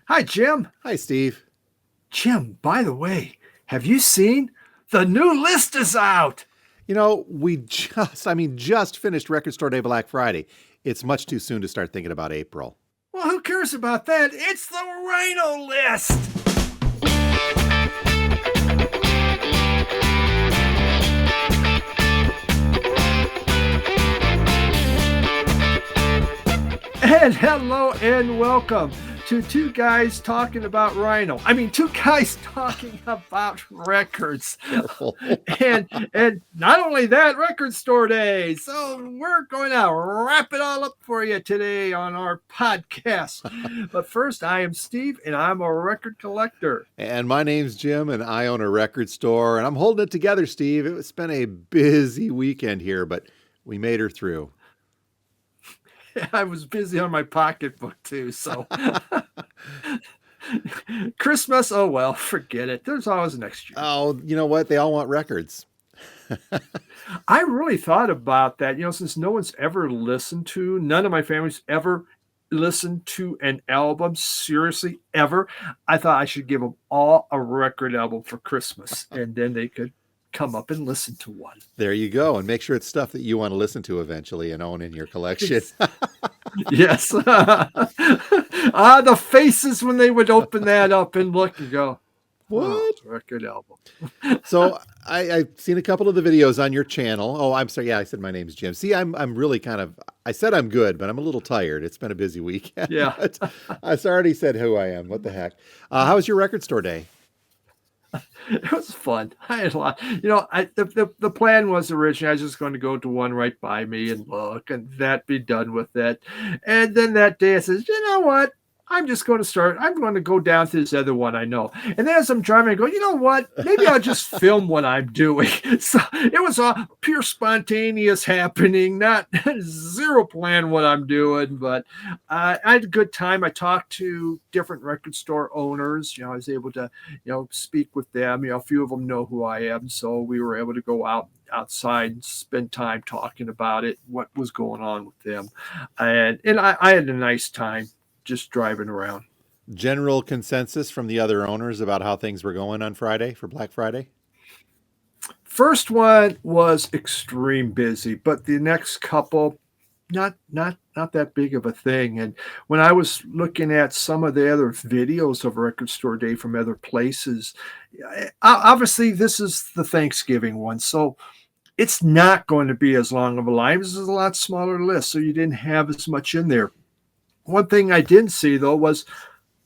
Hi, Jim. Hi, Steve. Jim, by the way, have you seen the new list is out? We just finished Record Store Day Black Friday. It's much too soon to start thinking about April. Well, who cares about that? It's the Rhino list. And hello and welcome to Two Guys Talking About Rhino. Two guys talking about records. Careful. and not only that, Record Store Day. So we're going to wrap it all up for you today on our podcast. But first, I am Steve, and I'm a record collector. And my name's Jim, and I own a record store, and I'm holding it together, Steve. It's been a busy weekend here, but we made her through. I was busy on my pocketbook too, so Christmas, oh well, forget it. There's always next year. Oh, you know what? They all want records. I really thought about that, since no one's ever listened to, none of my family's ever listened to an album, seriously, ever. I thought I should give them all a record album for Christmas, and then they could come up and listen to one. There you go. And make sure it's stuff that you want to listen to eventually and own in your collection. Yes. The faces when they would open that up and look and go, what? Record album. So I've seen a couple of the videos on your channel. Oh, I'm sorry. Yeah, I said my name's Jim. See, I'm really I said I'm good, but I'm a little tired. It's been a busy weekend. Yeah. I already said who I am. What the heck? How was your record store day? It was fun. I had a lot. The plan was originally I was just going to go to one right by me and look and that be done with it. And then that day I says, you know what? I'm going to go down to this other one I know. And then as I'm driving, I go, you know what? Maybe I'll just film what I'm doing. So it was a pure spontaneous happening, not zero plan what I'm doing, but I had a good time. I talked to different record store owners. I was able to, speak with them. A few of them know who I am. So we were able to go outside and spend time talking about it, what was going on with them. And I had a nice time just driving around. General consensus from the other owners about how things were going on Friday for Black Friday? First one was extreme busy, but the next couple, not that big of a thing. And when I was looking at some of the other videos of Record Store Day from other places, obviously this is the Thanksgiving one, so it's not going to be as long of a line. This is a lot smaller list, so you didn't have as much in there. One thing I didn't see, though, was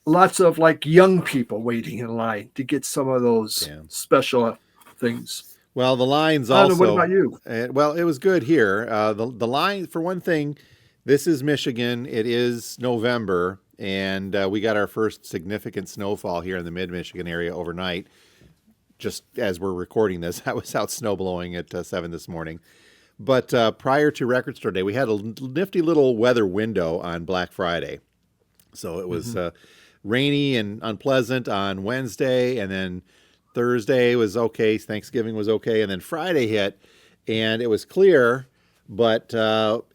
lots of young people waiting in line to get some of those special things. Well, the lines also. What about you? Well, it was good here. The line, for one thing, this is Michigan. It is November, and we got our first significant snowfall here in the mid-Michigan area overnight. Just as we're recording this, I was out snow blowing at 7 this morning. But prior to Record Store Day, we had a nifty little weather window on Black Friday. So it was rainy and unpleasant on Wednesday, and then Thursday was okay, Thanksgiving was okay, and then Friday hit, and it was clear, but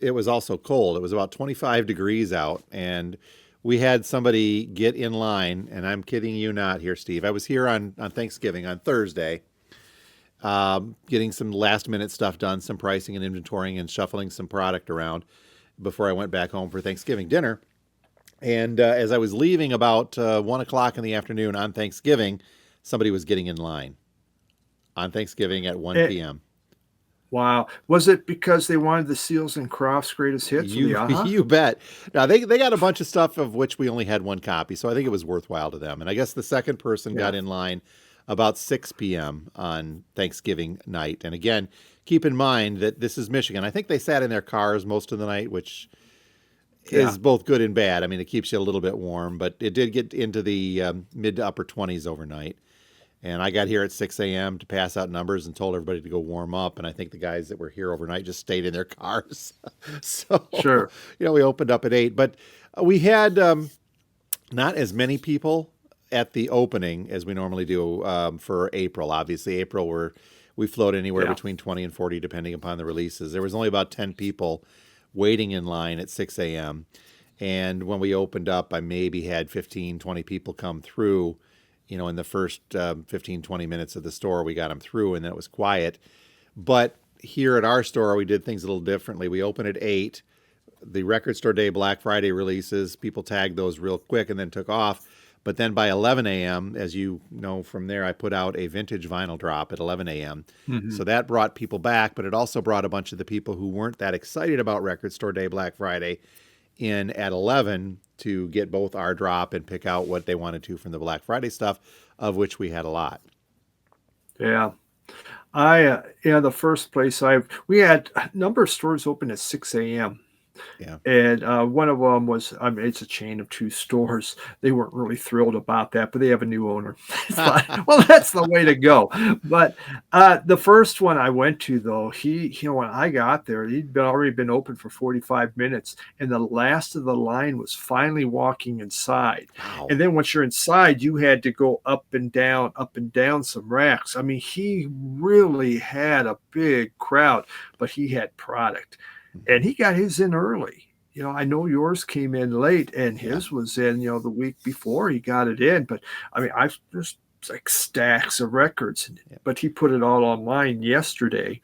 it was also cold. It was about 25 degrees out, and we had somebody get in line, and I'm kidding you not here, Steve. I was here on Thanksgiving, on Thursday, getting some last-minute stuff done, some pricing and inventorying and shuffling some product around before I went back home for Thanksgiving dinner. And as I was leaving about 1 o'clock in the afternoon on Thanksgiving, somebody was getting in line on Thanksgiving at 1 p.m. Wow. Was it because they wanted the Seals and Crofts greatest hits? You bet. Now, they got a bunch of stuff of which we only had one copy, so I think it was worthwhile to them. And I guess the second person got in line about 6 p.m. on Thanksgiving night. And again, keep in mind that this is Michigan. I think they sat in their cars most of the night, which is both good and bad. It keeps you a little bit warm, but it did get into the mid to upper 20s overnight. And I got here at 6 a.m. to pass out numbers and told everybody to go warm up. And I think the guys that were here overnight just stayed in their cars. So, sure. We opened up at 8. But we had not as many people at the opening as we normally do for April. Obviously, April we float anywhere between 20 and 40 depending upon the releases. There was only about 10 people waiting in line at 6 a.m. And when we opened up, I maybe had 15, 20 people come through. In the first 15, 20 minutes of the store, we got them through, and then it was quiet. But here at our store, we did things a little differently. We opened at 8. The Record Store Day Black Friday releases, people tagged those real quick and then took off. But then by 11 a.m., as you know from there, I put out a vintage vinyl drop at 11 a.m. So that brought people back, but it also brought a bunch of the people who weren't that excited about Record Store Day Black Friday in at 11 to get both our drop and pick out what they wanted to from the Black Friday stuff, of which we had a lot. Yeah. The first place we had a number of stores open at 6 a.m. Yeah. And one of them was, it's a chain of 2 stores. They weren't really thrilled about that, but they have a new owner. Well, that's the way to go. But the first one I went to, though, when I got there, he'd already been open for 45 minutes, and the last of the line was finally walking inside. Wow. And then once you're inside, you had to go up and down some racks. I mean, he really had a big crowd, but he had product. And he got his in early. I know yours came in late, and his was in, the week before he got it in. But I mean, there's like stacks of records, but he put it all online yesterday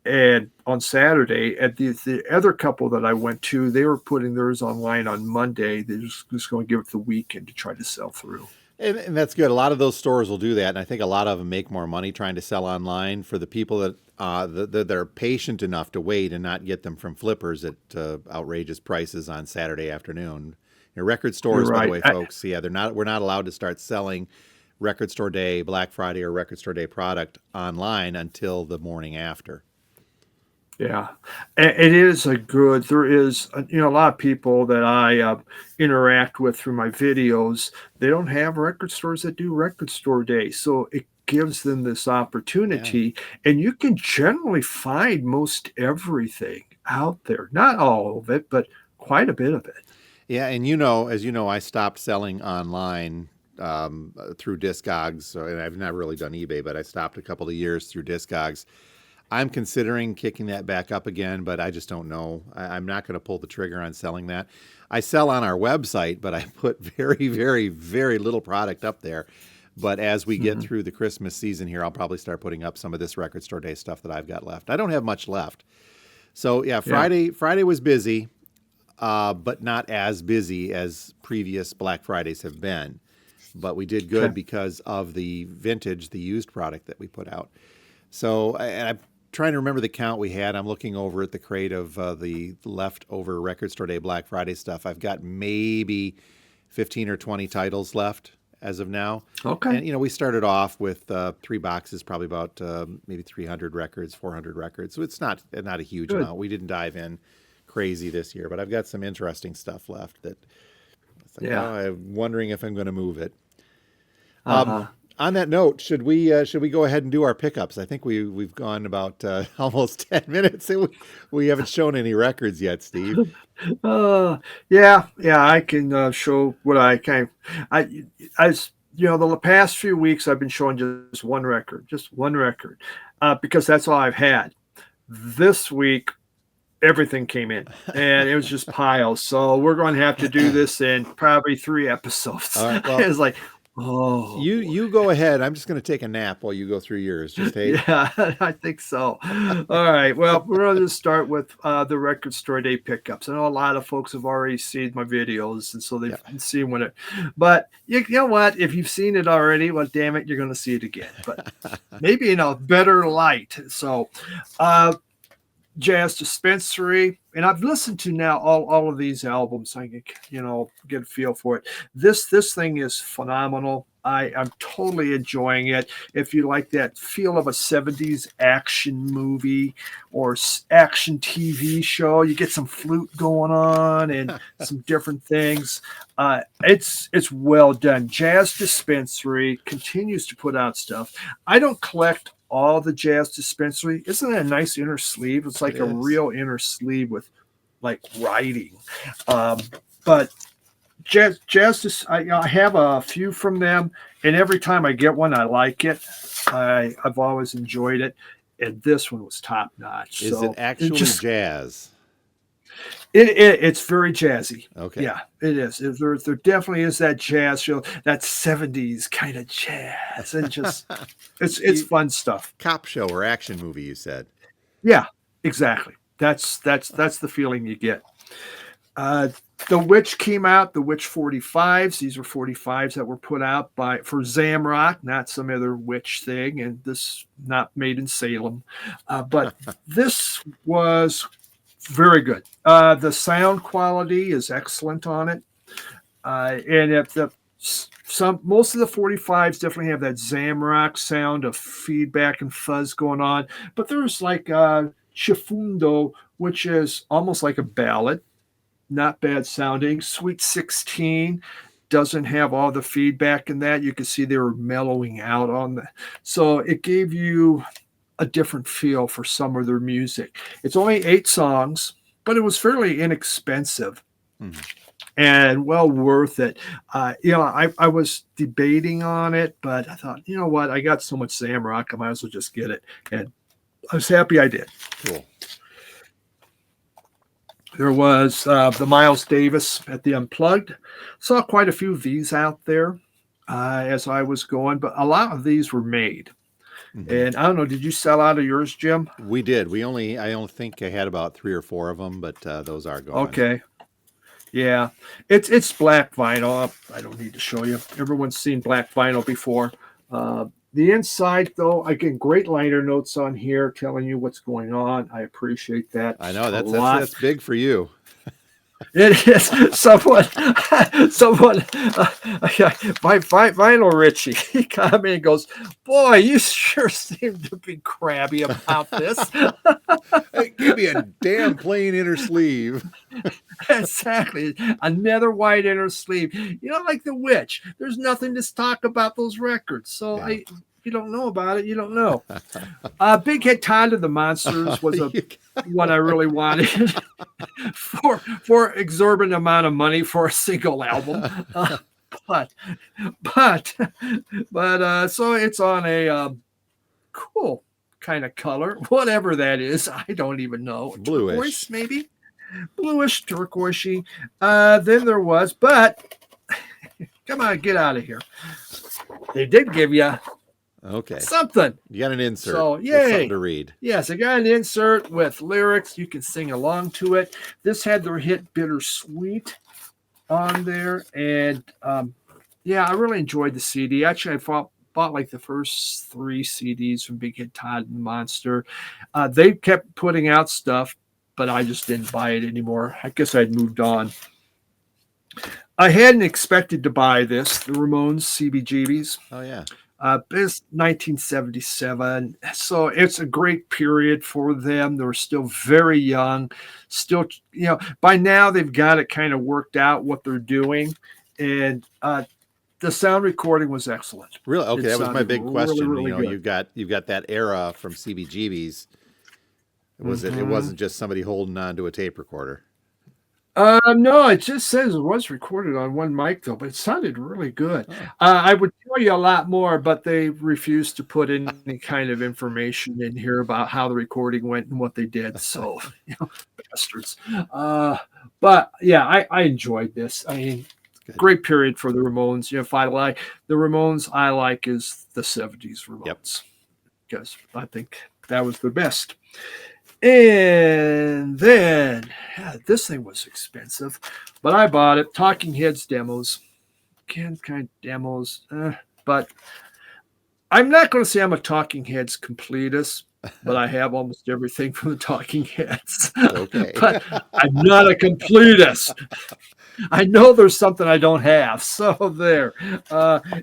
and on Saturday. And the other couple that I went to, they were putting theirs online on Monday. They're just going to give it the weekend to try to sell through. And that's good. A lot of those stores will do that, and I think a lot of them make more money trying to sell online. For the people that that are patient enough to wait and not get them from flippers at outrageous prices on Saturday afternoon. Record stores, by the way, folks, we're not allowed to start selling Record Store Day, Black Friday, or Record Store Day product online until the morning after. Yeah, it is there is, a lot of people that I interact with through my videos. They don't have record stores that do Record Store Day. So it gives them this opportunity, and you can generally find most everything out there. Not all of it, but quite a bit of it. Yeah, and as you know, I stopped selling online through Discogs, and I've never really done eBay, but I stopped a couple of years through Discogs. I'm considering kicking that back up again, but I just don't know. I'm not going to pull the trigger on selling that. I sell on our website, but I put very, very, very little product up there. But as we get through the Christmas season here, I'll probably start putting up some of this Record Store Day stuff that I've got left. I don't have much left. So Friday was busy, but not as busy as previous Black Fridays have been. But we did good because of the vintage, the used product that we put out. So I'm trying to remember the count we had. I'm looking over at the crate of the leftover Record Store Day Black Friday stuff. I've got maybe 15 or 20 titles left as of now. Okay. And, we started off with 3 boxes, probably about maybe 300 records, 400 records. So it's not a huge amount. We didn't dive in crazy this year, but I've got some interesting stuff left that I'm wondering if I'm going to move it. On that note, should we go ahead and do our pickups? I think we've gone about almost 10 minutes. And we haven't shown any records yet, Steve. I can show what I can. The past few weeks I've been showing just one record, because that's all I've had. This week, everything came in, and it was just piles. So we're going to have to do this in probably 3 episodes. All right, well, it's like, oh, you go ahead. I'm just going to take a nap while you go through yours. Yeah, I think so. All right. Well, we're going to start with the Record Store Day pickups. I know a lot of folks have already seen my videos, and so they've seen when it. But you know what? If you've seen it already, well, damn it, you're going to see it again. But maybe in a better light. So, Jazz Dispensary, and I've listened to now all of these albums. I can, get a feel for it. This thing is phenomenal. I'm totally enjoying it. If you like that feel of a 70s action movie or action TV show, you get some flute going on and some different things. It's well done. Jazz Dispensary continues to put out stuff. I don't collect all the Jazz Dispensary. Isn't that a nice inner sleeve? It's like a real inner sleeve with like writing. But Jazz I have a few from them, and every time I get one, I like it. I've always enjoyed it, and this one was top notch. Is it actually jazz? It's very jazzy. Okay. Yeah, it is. There definitely is that jazz feel, that 70s kind of jazz, and just it's You fun stuff. cop show or action movie, you said. Yeah, exactly. That's the feeling you get. Uh, the Witch came out, the Witch 45s. These were 45s that were put out by for Zamrock, not some other Witch thing, and this not made in Salem. But this was very good. The sound quality is excellent on it, and if the some most of the 45s definitely have that Zamrock sound of feedback and fuzz going on, but there's like Chifundo, which is almost like a ballad, not bad sounding. Sweet 16 doesn't have all the feedback in that. You can see they were mellowing out on the, so it gave you a different feel for some of their music. It's only 8 songs, but it was fairly inexpensive. Mhm. And well worth it. I was debating on it, but I thought, you know what? I got so much Zamrock, I might as well just get it. And I was happy I did. Cool. There was the Miles Davis at the Unplugged. Saw quite a few of these out there as I was going, but a lot of these were made. Mhm. And I don't know, did you sell out of yours, Jim? We did. I only think I had about 3 or 4 of them, but those are gone. Okay. Yeah. It's black vinyl. I don't need to show you. Everyone's seen black vinyl before. The inside, though, again, great liner notes on here telling you what's going on. I appreciate that. I know a lot. that's big for you. It is someone, my vinyl Richie, he commented and goes, "Boy, you sure seem to be crabby about this." Hey, give me a damn plain inner sleeve. Exactly. Another white inner sleeve. Like the Witch. There's nothing to talk about those records. So Yeah. if you don't know about it, you don't know. Big Head Todd of the Monsters was one I really wanted for exorbitant amount of money for a single album. But so it's on a cool kind of color, whatever that is. I don't even know. Bluish. Turquoise, maybe bluish, turquoisey. Then there was, but come on, get out of here. They did give you something. You got an insert. So with yay. something to read. Yes, I got an insert with lyrics. You can sing along to it. This had their hit Bittersweet on there. And I really enjoyed the CD. Actually, I bought like the first 3 CDs from Big Head Todd and the Monster. They kept putting out stuff, but I just didn't buy it anymore. I guess I'd moved on. I hadn't expected to buy this, the Ramones CBGBs. Oh, yeah. It's 1977, so it's a great period for them. They're still very young. Still, by now they've got it kind of worked out what they're doing, and the sound recording was excellent. Really? Okay, that was my big question. Really good. You've got that era from CBGBs. It wasn't just somebody holding on to a tape recorder. No, it just says it was recorded on one mic, though, but it sounded really good. I would tell you a lot more, but they refused to put any kind of information in here about how the recording went and what they did. So, bastards. But yeah, I enjoyed this. I mean, great period for the Ramones. If I like the Ramones, I like is the 70s Ramones, because I think that was the best. And then this thing was expensive, but I bought it. Talking Heads demos, kind of demos, but I'm not going to say I'm a Talking Heads completist, but I have almost everything from the Talking Heads. Okay. But I'm not a completist. I know there's something I don't have, so there.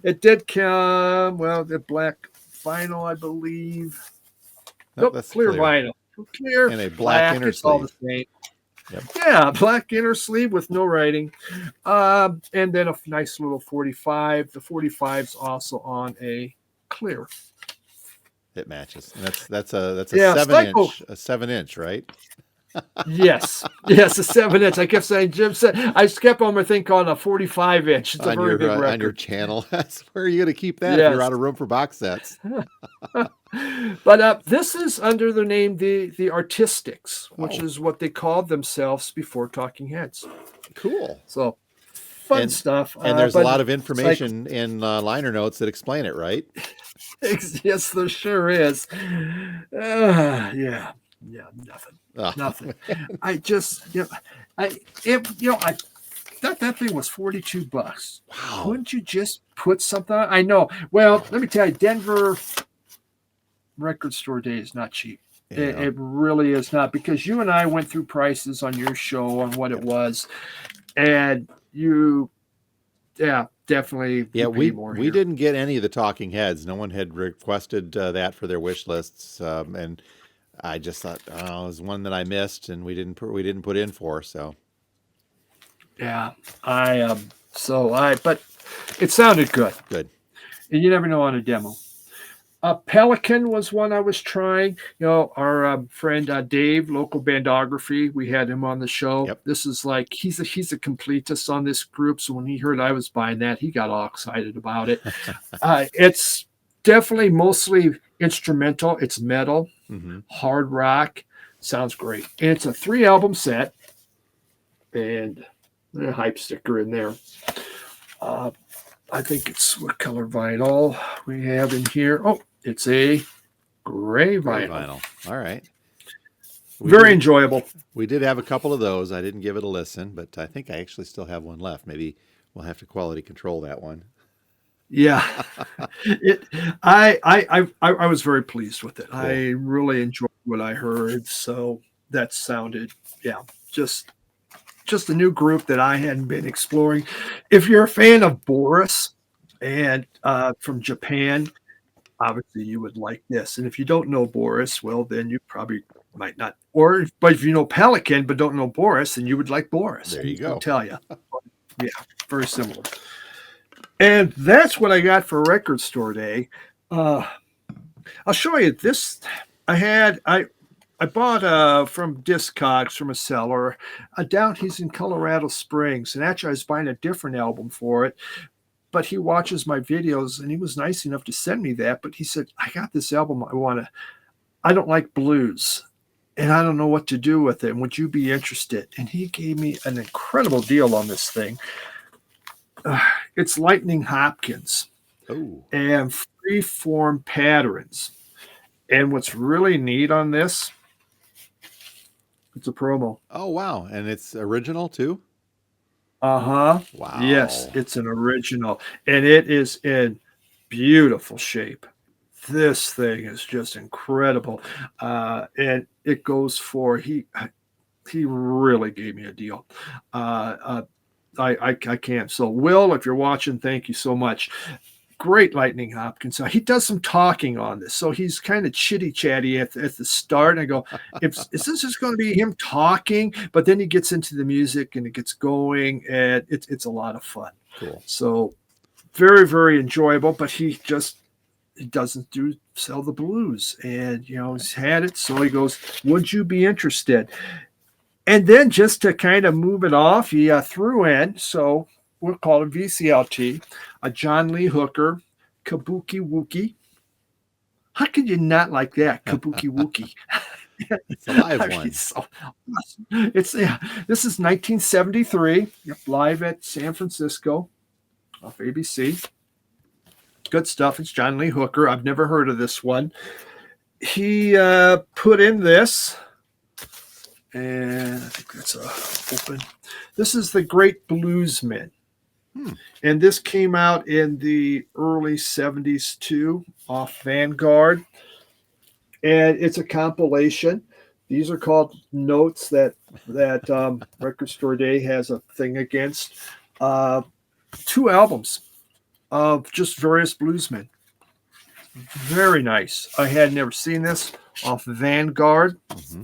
It did come, the black vinyl, I believe. Nope, that's clear vinyl. Clear and a black inner it's all the sleeve. same. Yep. Yeah, black inner sleeve with no writing, and then a nice little 45. The 45's also on a clear. It matches, and that's a Yeah, 7-inch, a 7-inch, right? Yes, a 7-inch. I kept saying, Jim said, I kept on my thing calling a 45-inch. It's a very big record. On your channel. That's where you're going to keep that if you're out of room for box sets. But this is under the name the Artistics, which Oh, is what they called themselves before Talking Heads. cool. So fun And stuff. and there's a But lot of it's like, information in liner notes that explain it, right? yes, there sure is. Yeah, yeah, nothing, Oh, nothing. I just, I thought that thing was $42. wow. Couldn't you just put something on? I know. Well, let me tell you, Denver record store day is not cheap. Yeah. It really is not, because you and I went through prices on your show on what it Yep. was, and you, yeah, definitely Yeah, you pay we more we here. didn't get any of the talking heads. No one had requested that for their wish lists, and I just thought, oh, it was one that I missed, and we didn't put in for. So Yeah, I but it sounded good, good. and you never know on a demo. Pelican was one I was trying. Our friend Dave, local bandography, we had him on the show. Yep. This is like he's a completist on this group. So when he heard I was buying that, he got all excited about it. It's definitely mostly instrumental. It's metal, Hmm. hard rock. Sounds great. And it's a 3 album set, and a hype sticker in there. Uh, I think it's what color vinyl we have in here. Oh, it's a gray Gray vinyl. vinyl. All right. We Very did enjoyable. we did have a couple of those. I didn't give it a listen, but I think I actually still have one left. Maybe we'll have to quality control that one. Yeah, it. I was very pleased with it. Cool. I really enjoyed what I heard. So that sounded, yeah, just a new group that I hadn't been exploring. If you're a fan of Boris and from Japan, obviously you would like this. And if you don't know Boris, well, then you probably might not. But if you know Pelican but don't know Boris, then you would like Boris. There you I'll go. tell you. Yeah, very similar. And that's what I got for record store day. Uh, I'll show you this. I bought from Discogs from a seller. Down he's in Colorado Springs, and actually I was buying a different album for it. But he watches my videos, and he was nice enough to send me that. But he said, "I got this album. I don't like blues, and I don't know what to do with it. Would you be interested?" And he gave me an incredible deal on this thing. It's Lightning Hopkins Oh. and Freeform Patterns. And what's really neat on this, it's a promo. Oh wow. And it's original too? Uh-huh. Yes, Wow. it's an original. And it is in beautiful shape. This thing is just incredible. And it goes for he really gave me a deal. Uh, uh, I can't. So Will, if you're watching, thank you so much. Great Lightning Hopkins. He does some talking on this, so he's kind of chitty chatty at the start. And I go, is this just going to be him talking? But then he gets into the music and it gets going, and it's a lot of fun. Cool. So very, very enjoyable. But he doesn't sell the blues, and he's had it. So he goes, "Would you be interested?" And then just to kind of move it off, he threw in, so we'll call it VCLT, a John Lee Hooker, Kabuki Wookie. How could you not like that, Kabuki Wookie? It's a live I mean, one. it's so awesome. This is 1973, live at San Francisco off ABC. Good stuff. It's John Lee Hooker. I've never heard of this one. He put in this, and I think that's open. This is The Great Bluesmen. And this came out in the early 70s too, off Vanguard. And it's a compilation. These are called notes that Record Store Day has a thing against. 2 albums of just various bluesmen. Very nice. I had never seen this off Vanguard. Mm-hmm.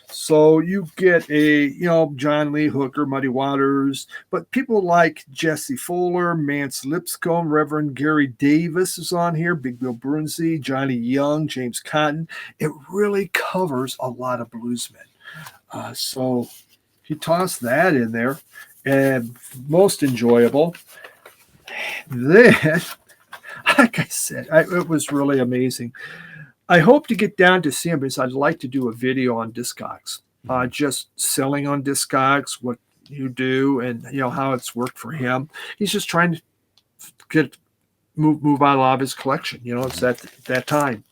So you get John Lee Hooker, Muddy Waters, but people like Jesse Fuller, Mance Lipscomb, Reverend Gary Davis is on here, Big Bill Brunsey, Johnny Young, James Cotton. It really covers a lot of bluesmen. So he tossed that in there, and most enjoyable. Then, like I said, it was really amazing. I hope to get down to see him because I'd like to do a video on Discogs, Mhm. just selling on Discogs, what you do, and how it's worked for him. He's just trying to get move out a lot of his collection. It's that time.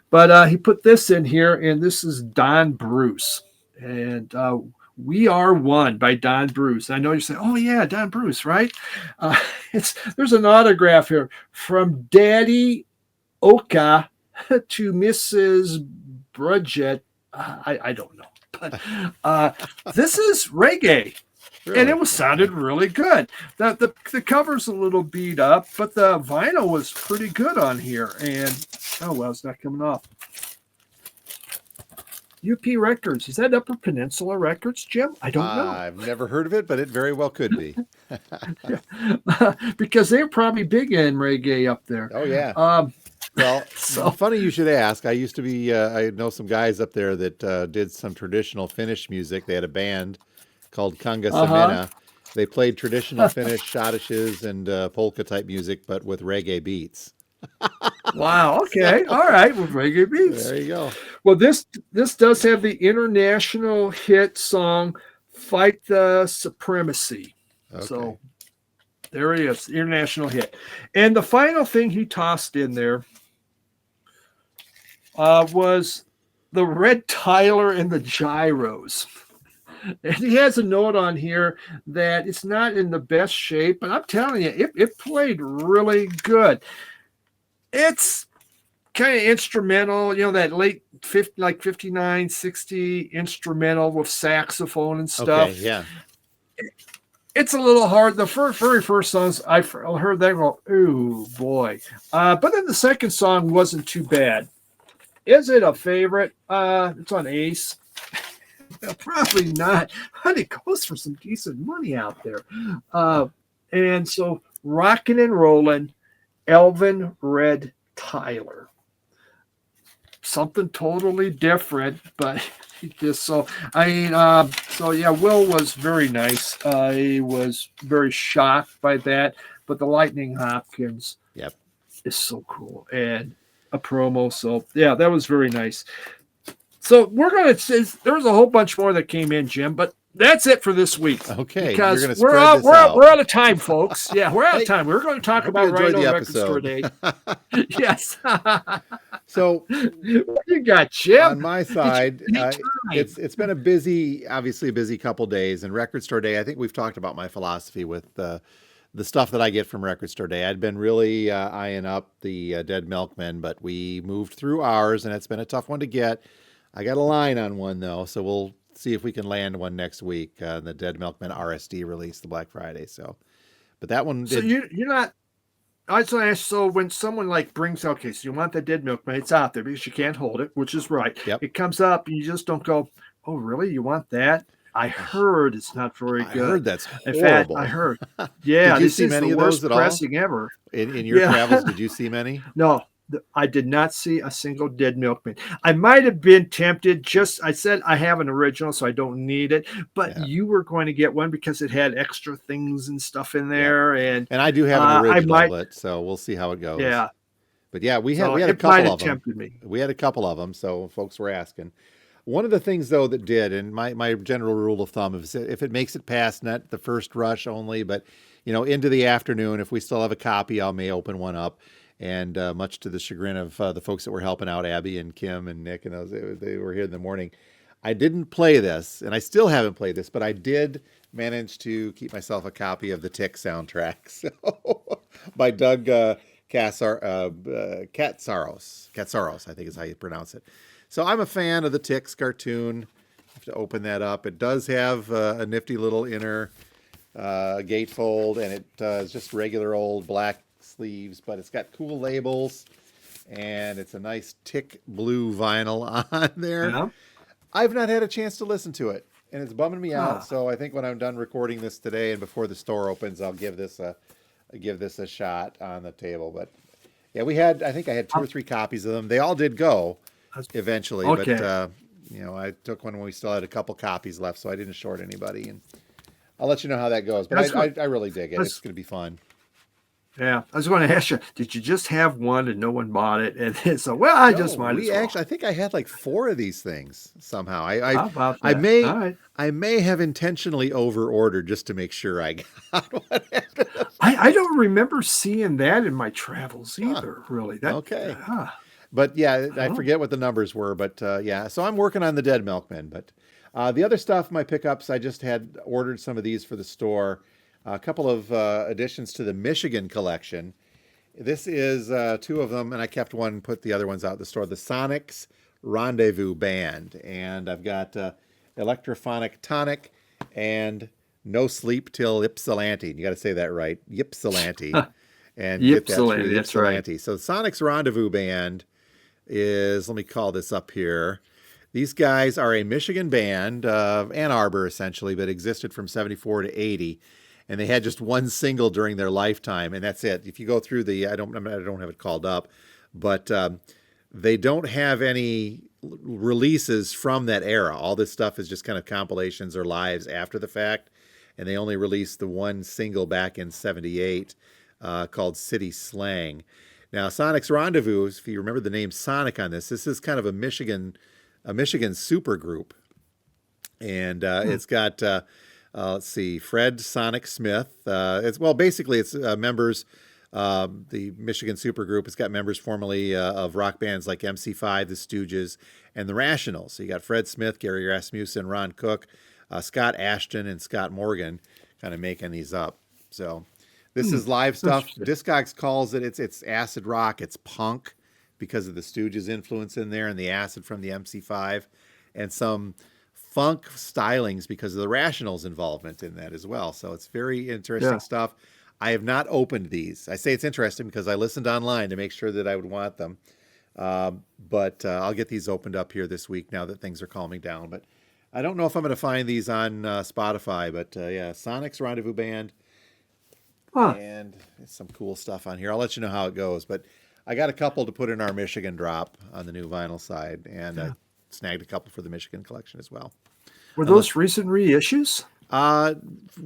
But he put this in here, and this is Don Bruce, and "We Are One" by Don Bruce. I know you're saying, "Oh yeah, Don Bruce, right?" Uh, there's an autograph here from Daddy Oka to Mrs. Bridget. I don't know, but this is reggae. And Really? it was sounded really good. The cover's a little beat up, but the vinyl was pretty good on here. And oh well, it's not coming off. UP Records, is that Upper Peninsula Records, Jim? I don't know. I've never heard of it, but it very well could be. Because they're probably big in reggae up there. Oh yeah. Um, Well, so funny you should ask. I used to be. I know some guys up there that did some traditional Finnish music. They had a band called Kanga uh-huh. Samena. They played traditional Finnish schottisches and polka type music, but with reggae beats. Wow. Okay. All right. With reggae beats. There you go. Well, this does have the international hit song "Fight the Supremacy." Okay. So there he is, international hit. And the final thing he tossed in there was the Red Tyler and the Gyros. And he has a note on here that it's not in the best shape, but I'm telling you, it played really good. It's kind of instrumental, that late 50, like 59, 60 instrumental with saxophone and stuff. Okay. Yeah. It's a little hard. The very first songs, I heard that go, ooh, boy. But then the second song wasn't too bad. Is it a favorite? It's on Ace. Probably not. But it goes for some decent money out there. And so, rocking and rolling, Elvin Red Tyler. Something totally different, but just so yeah, Will was very nice. He was very shocked by that, but the Lightning Hopkins Yep. is so cool and a promo. So yeah, that was very nice. So there's a whole bunch more that came in, Jim, but that's it for this week. Okay. Because You're going to we're spread out, this we're out. out, we're out of time, folks. Yeah, we're out Hey, of time. We're going to talk I hope about you enjoyed Rhino the Record Store Day. episode. Yes. So What you got, Jim? on my side, Anytime. it's been obviously a busy couple days. And Record Store Day, I think we've talked about my philosophy with the stuff that I get from Record Store Day. I'd been really eyeing up the Dead Milkmen, but we moved through ours, and it's been a tough one to get. I got a line on one though, so we'll see if we can land one next week. The Dead Milkmen RSD release, the Black Friday. So, but that one. So you're not. I just want to ask. So when someone brings, okay, so you want the Dead Milkman, it's out there because you can't hold it, which is right. Yep. It comes up, and you just don't go, oh, really? You want that? I heard it's not very good. I heard that's horrible. In fact, I heard. Yeah, did you this see is many the of those worst at all? pressing ever. In your travels, did you see many? No, I did not see a single Dead Milkman. I might have been tempted. I said I have an original, so I don't need it. But Yeah. you were going to get one because it had extra things and stuff in there, and I do have an original, might, but so we'll see how it goes. Yeah. But yeah, we had a it couple might have of them. tempted me. We had a couple of them, so folks were asking. One of the things though that did, and my general rule of thumb is if it makes it past not the first rush only, but into the afternoon, if we still have a copy, I may open one up. And much to the chagrin of the folks that were helping out, Abby and Kim and Nick, and those, they were here in the morning. I didn't play this, and I still haven't played this, but I did manage to keep myself a copy of the Tick soundtrack, so by Doug Katsaros, I think is how you pronounce it. So I'm a fan of the Ticks cartoon. I have to open that up. It does have a nifty little inner gatefold, and it is just regular old black sleeves, but it's got cool labels, and it's a nice Tick blue vinyl on there. Yeah. I've not had a chance to listen to it, and it's bumming me out. So I think when I'm done recording this today and before the store opens, I'll give this a shot on the table. But yeah, I think I had 2 or 3 copies of them. They all did go eventually, okay. but I took one when we still had a couple copies left, so I didn't short anybody, and I'll let you know how that goes. But I really dig it. It's going to be fun. Yeah, I was going to ask you, did you just have one and no one bought it? And then, so, well, I No, just might as we well. actually, I think I had like 4 of these things somehow. How about I that? may, All right. I may have intentionally over ordered just to make sure I got one. I don't remember seeing that in my travels Huh, either, really. That, okay. ah, But yeah, I oh, forget what the numbers were, but yeah, so I'm working on the Dead Milkmen. But the other stuff, my pickups, I just had ordered some of these for the store. A couple of additions to the Michigan collection. This is 2 of them, and I kept one, put the other ones out at the store. The Sonics Rendezvous Band, and I've got Electrophonic Tonic and No Sleep Till Ypsilanti. You got to say that right, Ypsilanti, and get that through Ypsilanti, that's right. Ypsilanti. So Sonic's Rendezvous Band is, let me call this up here. These guys are a Michigan band of Ann Arbor, essentially, but existed from 74 to 80. And they had just one single during their lifetime, and that's it. If you go through the, I don't have it called up, but they don't have any releases from that era. All this stuff is just kind of compilations or lives after the fact, and they only released the one single back in '78 called City Slang. Now, Sonic's Rendezvous, if you remember the name Sonic on this is kind of a Michigan super group, and it's got let's see, Fred Sonic Smith. Basically it's members. The Michigan supergroup has got members formerly of rock bands like MC5, the Stooges, and the Rationals. So you got Fred Smith, Gary Rasmussen, Ron Cook, Scott Ashton, and Scott Morgan, kind of making these up. So this is live stuff. Discogs calls it it's acid rock. It's punk because of the Stooges influence in there and the acid from the MC5, and some funk stylings because of the Rationals involvement in that as well. So it's very interesting stuff. I have not opened these. I say it's interesting because I listened online to make sure that I would want them. But I'll get these opened up here this week now that things are calming down. But I don't know if I'm going to find these on Spotify. But yeah, Sonic's Rendezvous Band. Huh. And some cool stuff on here. I'll let you know how it goes. But I got a couple to put in our Michigan drop on the new vinyl side. And I snagged a couple for the Michigan collection as well. Were those recent reissues?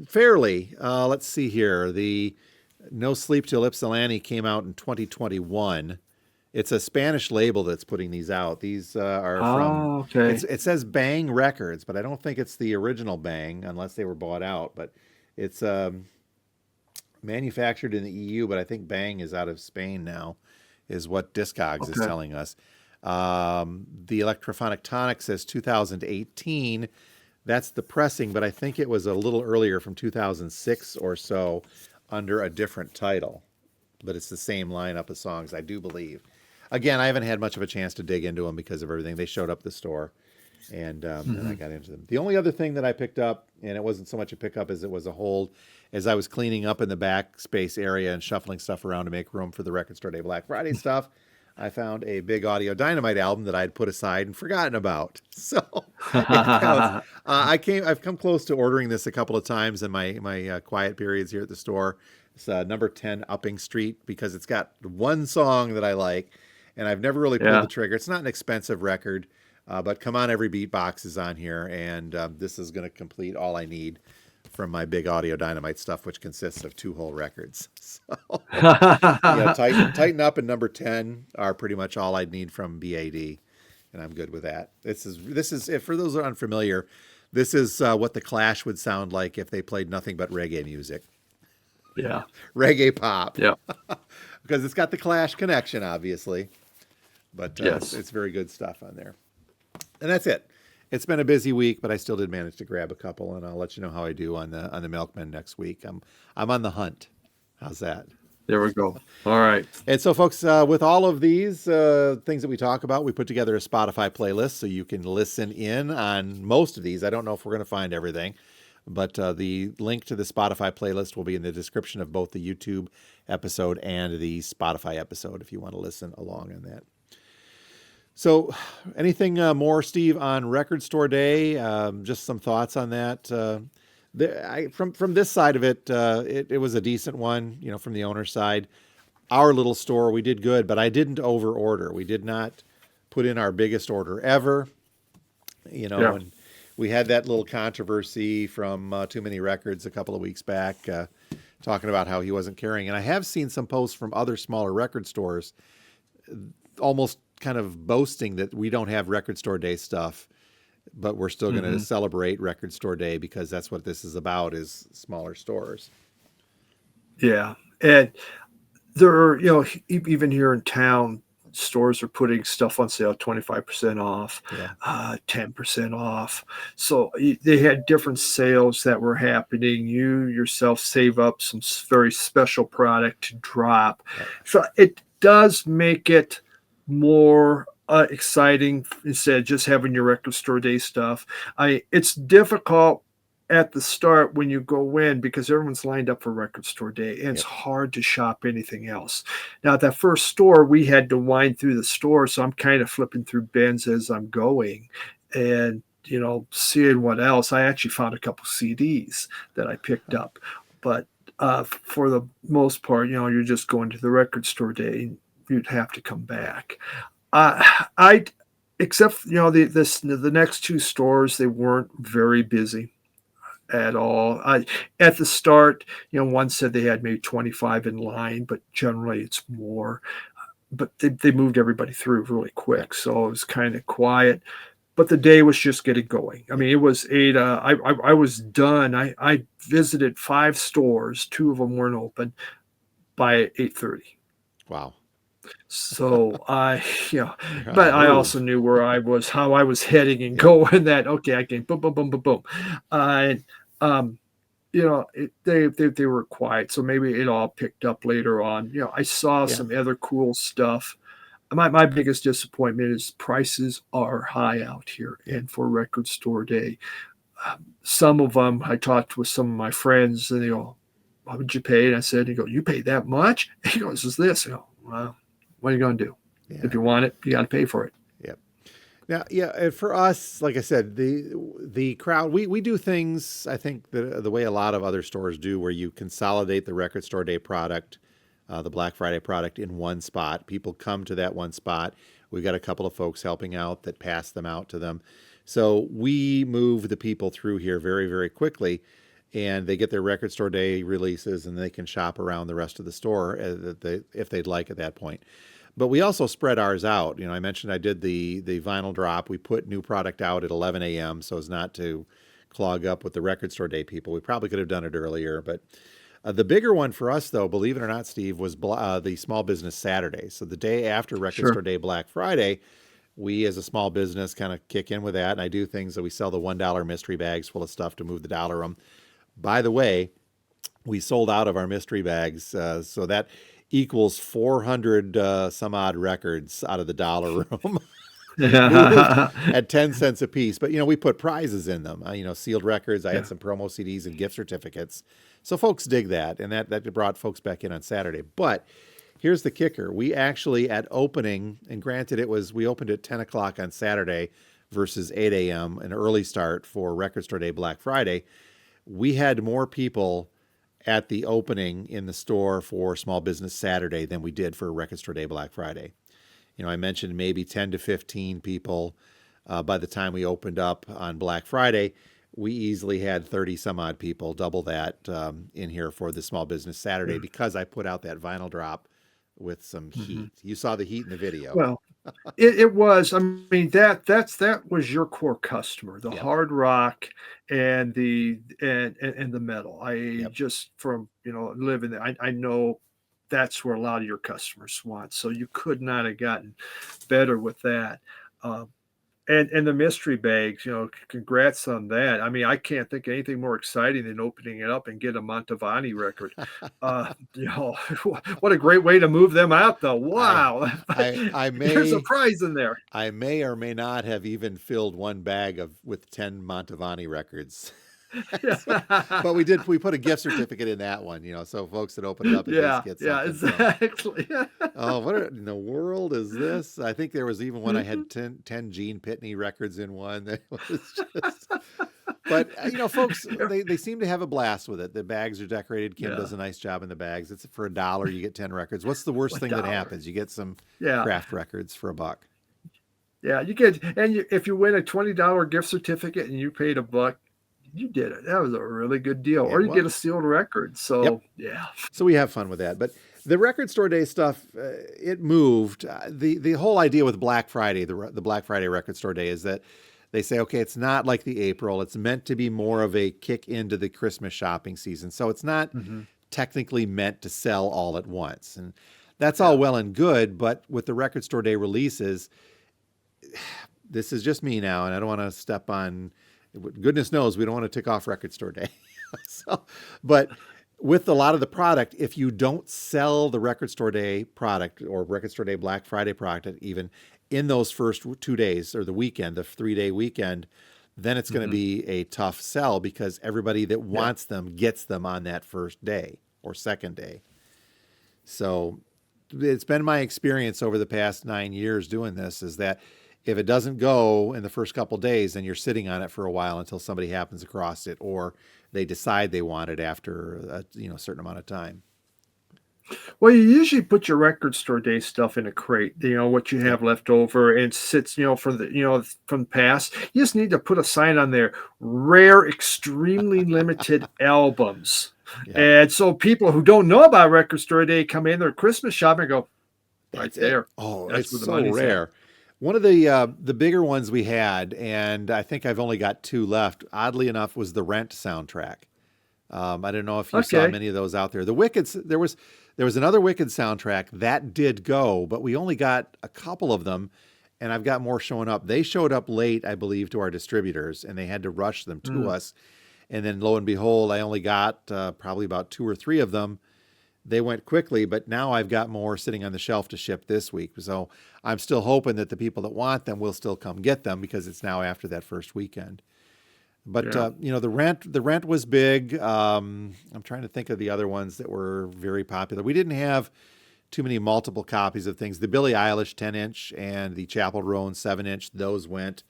Fairly. Let's see here. The No Sleep Till Ypsilanti came out in 2021. It's a Spanish label that's putting these out. These are from. Okay. It says Bang Records, but I don't think it's the original Bang unless they were bought out. But it's manufactured in the EU, but I think Bang is out of Spain now, is what Discogs is telling us. The Electrophonic Tonic says 2018. That's the pressing, but I think it was a little earlier from 2006 or so under a different title. But it's the same lineup of songs, I do believe. Again, I haven't had much of a chance to dig into them because of everything. They showed up at the store, and I got into them. The only other thing that I picked up, and it wasn't so much a pickup as it was a hold, as I was cleaning up in the backspace area and shuffling stuff around to make room for the Record Store Day Black Friday stuff, I found a Big Audio Dynamite album that I had put aside and forgotten about. So I've come close to ordering this a couple of times in my quiet periods here at the store. It's number 10 Upping Street because it's got one song that I like, and I've never really pulled the trigger. It's not an expensive record, but Come On Every Beatbox is on here, and this is going to complete all I need from my Big Audio Dynamite stuff, which consists of 2 whole records. So, Tighten Up and number 10 are pretty much all I'd need from BAD, and I'm good with that. This is if for those who are unfamiliar, this is what the Clash would sound like if they played nothing but reggae music. Yeah. Reggae pop. Yeah. Because it's got the Clash connection, obviously. But Yes. it's very good stuff on there. And that's it. It's been a busy week, but I still did manage to grab a couple, and I'll let you know how I do on the Milkmen next week. I'm on the hunt. How's that? There we go. All right. And so, folks, with all of these things that we talk about, we put together a Spotify playlist so you can listen in on most of these. I don't know if we're going to find everything, but the link to the Spotify playlist will be in the description of both the YouTube episode and the Spotify episode if you want to listen along on that. So anything more, Steve, on Record Store Day? Just some thoughts on that. From this side of it, it was a decent one, from the owner's side. Our little store, we did good, but I didn't over order. We did not put in our biggest order ever, and we had that little controversy from Too Many Records a couple of weeks back, talking about how he wasn't carrying. And I have seen some posts from other smaller record stores almost kind of boasting that we don't have record store day stuff, but we're still going to celebrate record store day because that's what this is about, is smaller stores. Yeah. And there are, even here in town, stores are putting stuff on sale 25% off, Yeah. 10% off. So they had different sales that were happening. You yourself save up some very special product to drop. Yep. So it does make it more exciting instead of just having your record store day stuff. It's difficult at the start when you go in because everyone's lined up for record store day and it's hard to shop anything else. Now, at that first store, we had to wind through the store, so I'm kind of flipping through bins as I'm going and seeing what else. I actually found a couple CDs that I picked up, but for the most part, you're just going to the record store day and you'd have to come back. I except the next two stores, they weren't very busy at all. At the start, one said they had maybe 25 in line, but generally it's more. But they moved everybody through really quick, so it was kind of quiet. But the day was just getting going. I mean, it was 8. I was done. I visited 5 stores. 2 of them weren't open by 8:30. Wow. So but I also knew where I was, how I was heading and going. That okay, I can boom, boom, boom, boom, boom. And they were quiet, so maybe it all picked up later on. I saw some other cool stuff. My biggest disappointment is prices are high out here, and for record store day, some of them I talked with some of my friends, and they go, "What would you pay?" And I said, "You pay that much?" He goes, "Is this?" I go, "Well, what are you going to do? Yeah. If you want it, you got to pay for it." Yep. Now, and for us, like I said, the crowd, we do things, I think, the way a lot of other stores do, where you consolidate the record store day product, the Black Friday product in one spot. People come to that one spot. We've got a couple of folks helping out that pass them out to them. So we move the people through here very, very quickly, and they get their record store day releases, and they can shop around the rest of the store if they'd like at that point. But we also spread ours out. I mentioned I did the vinyl drop. We put new product out at 11 a.m. so as not to clog up with the record store day people. We probably could have done it earlier. But the bigger one for us, though, believe it or not, Steve, was the Small Business Saturday. So the day after Record Store Day, Black Friday, we as a small business kind of kick in with that. And I do things that we sell the $1 mystery bags full of stuff to move the dollar room. By the way, we sold out of our mystery bags. So that equals 400 some odd records out of the dollar room at 10 cents a piece. But, we put prizes in them, sealed records. I had some promo CDs and gift certificates. So folks dig that. And that brought folks back in on Saturday. But here's the kicker. We actually at opening, and granted we opened at 10 o'clock on Saturday versus 8 a.m., an early start for Record Store Day, Black Friday. We had more people at the opening in the store for Small Business Saturday than we did for Record Store Day, Black Friday. I mentioned maybe 10 to 15 people by the time we opened up on Black Friday. We easily had 30 some odd people, double that in here for the Small Business Saturday because I put out that vinyl drop with some heat. You saw the heat in the video. Well, it was. I mean, that was your core customer, the hard rock and the metal. Just from living there, I know that's where a lot of your customers want. So you could not have gotten better with that. And the mystery bags, congrats on that. I mean, I can't think of anything more exciting than opening it up and get a Mantovani record. What a great way to move them out, though. Wow. There's a prize in there. I may or may not have even filled one bag with 10 Mantovani records. But we put a gift certificate in that one, so folks that open it up and get something. Exactly. Oh, what in the world is this? I think there was even one I had 10 Gene Pitney records in one. That was just... But folks, they seem to have a blast with it. The bags are decorated. Kim does a nice job in the bags. It's for $1. You get 10 records. What's the worst thing that happens? You get some craft records for $1. Yeah, you get, and if you win a $20 gift certificate and you paid $1, You did it. That was a really good deal. Or It you get a was. sealed record. Yep. So yeah. So we have fun with that. But the record store day stuff, it moved. The whole idea with Black Friday, the Black Friday record store day, is that they say, okay, it's not like the April. It's meant to be more of a kick into the Christmas shopping season. So it's not Hmm. technically meant to sell all at once. And that's all Yeah. well and good. But with the record store day releases, this is just me now, and I don't want to step on. Goodness knows we don't want to tick off record store day. So, but with a lot of the product, if you don't sell the record store day product or record store day Black Friday product, even in those first 2 days or the weekend, the 3-day weekend, then it's going to Hmm. be a tough sell because everybody that Yeah. wants them gets them on that first day or second day. So it's been my experience over the past 9 years doing this is that if it doesn't go in the first couple days, then you're sitting on it for a while until somebody happens across it or they decide they want it after a certain amount of time. Well, you usually put your record store day stuff in a crate, what you Yep. have left over and sits, from the past. You just need to put a sign on there, rare, extremely limited albums. Yep. And so people who don't know about record store day come in their Christmas shopping and go, right That's it. there. Oh, That's it's where the so money's at. rare. One of the bigger ones we had, and I think I've only got 2 left. Oddly enough, was the Rent soundtrack. I don't know if you saw Okay. many of those out there. The Wicked, there was another Wicked soundtrack that did go, but we only got a couple of them, and I've got more showing up. They showed up late, I believe, to our distributors, and they had to rush them to Mm, us. And then lo and behold, I only got probably about 2 or 3 of them. They went quickly, but now I've got more sitting on the shelf to ship this week. So I'm still hoping that the people that want them will still come get them because it's now after that first weekend. But yeah. the rent was big. I'm trying to think of the other ones that were very popular. We didn't have too many multiple copies of things. The Billie Eilish 10-inch and the Chapel Roan 7-inch, those went.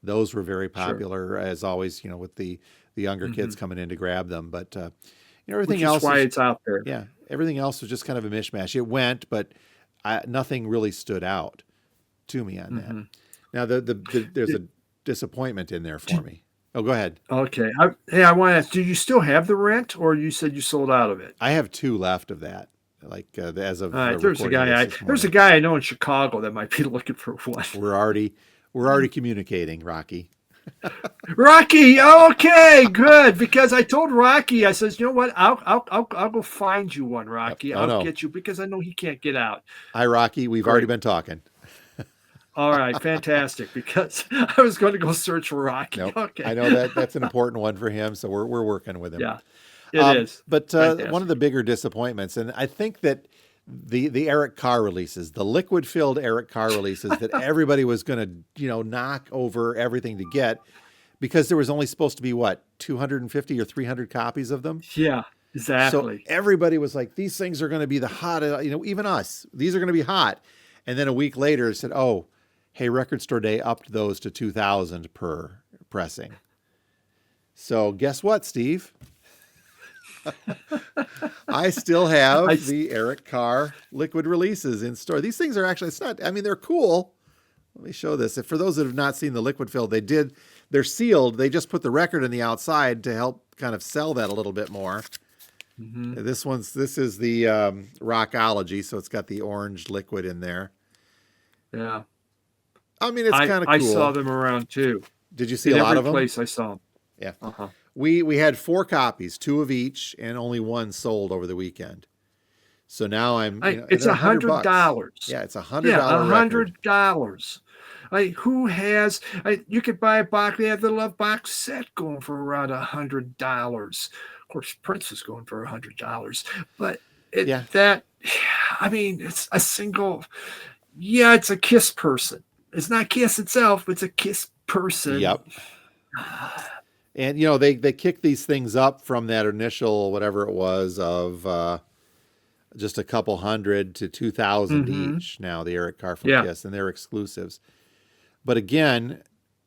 Those were very Sure. popular as always. With the younger Hmm. kids coming in to grab them. But everything Which is else why is it's out there. yeah, everything else was just kind of a mishmash. It went, but nothing really stood out to me on that. Hmm. Now there's a disappointment in there for me. Oh, go ahead. Okay. Hey, I want to ask, do you still have the Rent, or you said you sold out of it? I have 2 left of that. Like as All of right, recording this there's a morning, guy I know in Chicago that might be looking for one. we're already communicating, Rocky. Rocky, okay, good. Because I told Rocky, I says, you know what? I'll go find you one, Yep. Rocky. Oh I'll no. get you because I know he can't get out. Hi, Rocky. We've already Great. been talking. All right, fantastic. Because I was going to go search for Rocky. Nope. Okay. I know that's an important one for him, so we're working with him. Yeah, it is But one of the fantastic. bigger disappointments, and I think that the Eric Carr releases, the liquid filled Eric Carr releases that everybody was going to knock over everything to get because there was only supposed to be what 250 or 300 copies of them. Yeah, So exactly. everybody was like, these things are going to be the hot, even us, these are going to be hot. And then a week later it said, oh, hey, Record Store Day upped those to 2,000 per pressing. So guess what, Steve? I still I have the Eric Carr liquid releases in store. These things are actually, it's not, I mean, they're cool. Let me show this. If for those that have not seen the liquid fill, they're sealed. They just put the record in the outside to help kind of sell that a little bit more. hmm This is the Rockology, so it's got the orange liquid in there. Yeah. I mean, it's kind of I cool. saw them around too. Did you see In a lot every of them? place I saw them. Yeah. Uh-huh. We had 4 copies, 2 of each, and only 1 sold over the weekend. So now I'm, Hey, and it's they're $100. $100. Yeah, it's Yeah, $100 record. $100. Who has? You could buy a box. They have the Love Box set going for around $100. Of course, Prince is going for $100. But Yeah. I mean, it's a single. Yeah, it's a Kiss person. It's not Kiss itself, but it's a Kiss person. Yep. And they kick these things up from that initial whatever it was of just a couple hundred to 2,000 Mm-hmm. each. Now the Eric Carr from Yeah. Kiss, and they're exclusives. But again,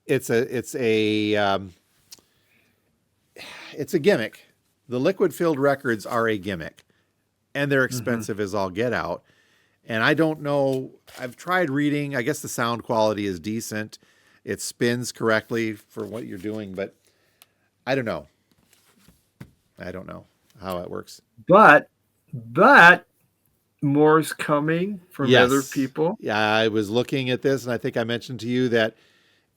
it's a gimmick. The liquid filled records are a gimmick, and they're Mm-hmm. expensive as all get out. And I don't know. I've tried reading. I guess the sound quality is decent. It spins correctly for what you're doing, but I don't know. I don't know how it works. But more's coming from other Yes. people. Yeah, I was looking at this, and I think I mentioned to you that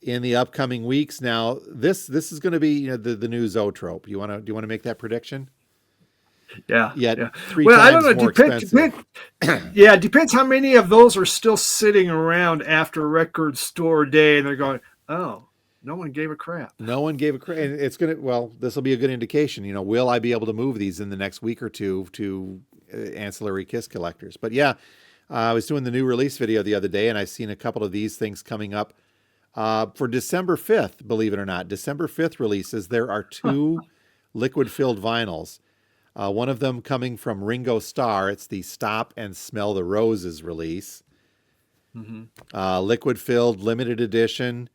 in the upcoming weeks now, this is going to be, you know, the new Zoetrope. Do you want to make that prediction? Yeah, Yet yeah. three Well, I don't times know. more expensive. Yeah, it depends how many of those are still sitting around after record store day, and they're going, "Oh, no one gave a crap." No one gave a credit. And it's going to, well, this will be a good indication. You know, will I be able to move these in the next week or two to ancillary KISS collectors? But yeah, I was doing the new release video the other day, and I've seen a couple of these things coming up for December 5th, believe it or not. December 5th releases, there are two liquid filled vinyls. One of them coming from Ringo Starr. It's the Stop and Smell the Roses release. Mm-hmm. Liquid filled limited edition.